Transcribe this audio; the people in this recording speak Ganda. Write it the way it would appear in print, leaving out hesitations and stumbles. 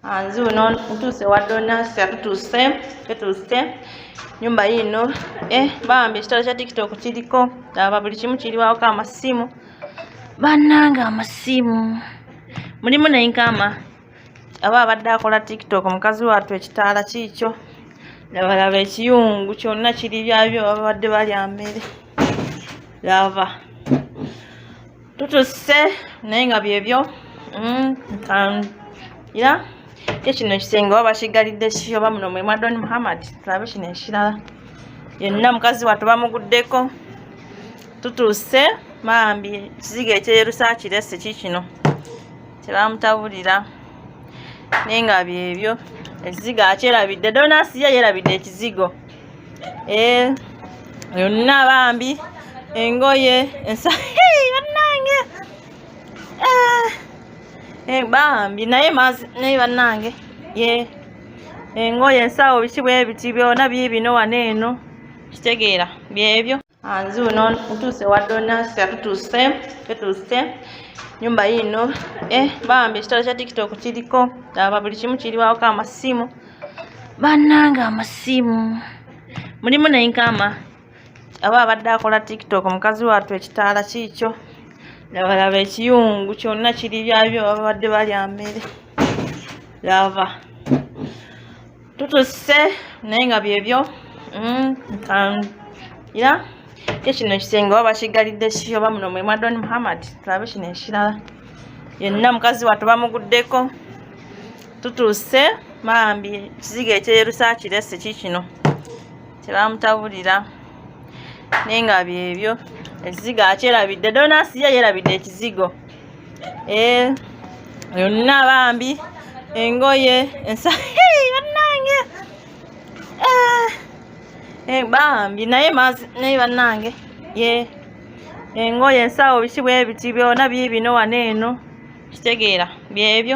Anzi uno ntuse wadona tutuse nyumba yino bambi ekitalo kya TikTok kiriko aba buli kimu kiriwawo ka amasimu bannanga amasimu mulimu n'enkama aba abadde akola TikTok mukazi wattu ekitaala kikyo laba ekiyungu kyonna kiri byabyo babadde balya mmere lava tutuse naye nga byebyo era kino ekisenge oba bakigalidde ki oba muno mwe Neboonoona Muhammad tulabe kino ekirala yenna mukazi wattu bamuguddeko tutuuse bambi ekizigo ekyerusa kirese kikino kyebamutabulira naye nga byebyo ekizigo akyerabidde Asiya yerabidde ekizigo yonna bambi engoye ensa bannange bambi naye bannange engoye ensawo biki bwe biti byona bibino wano eno kitegeera byebyo anzi uno ntuse wadona tutuse nyumba yino bambi ekitalo kya TikTok kiriko aba buli kimu kiriwawo ka amasimu bannanga amasimu mulimu n'enkama aba abadde akola TikTok mukazi wattu ekitaala kikyo laba ekiyungu kyonna kiri byabyo babadde balya mmere lava tutuse naye nga byebyo era kino ekisenge oba bakigalidde ki oba muno mwe Neboonoona Muhammad tulabe kino ekirala yenna mukazi wattu bamuguddeko tutuuse bambi ekizigo ekyerusa kirese kikino kyebamutabulira naye nga byebyo ekizigo akyerabidde Asiya yerabidde ekizigo yonna bambi engoye ensa bannange bambi naye bannange engoye ensawo biki bwe biti byona bibino wano eno kitegeera byebyo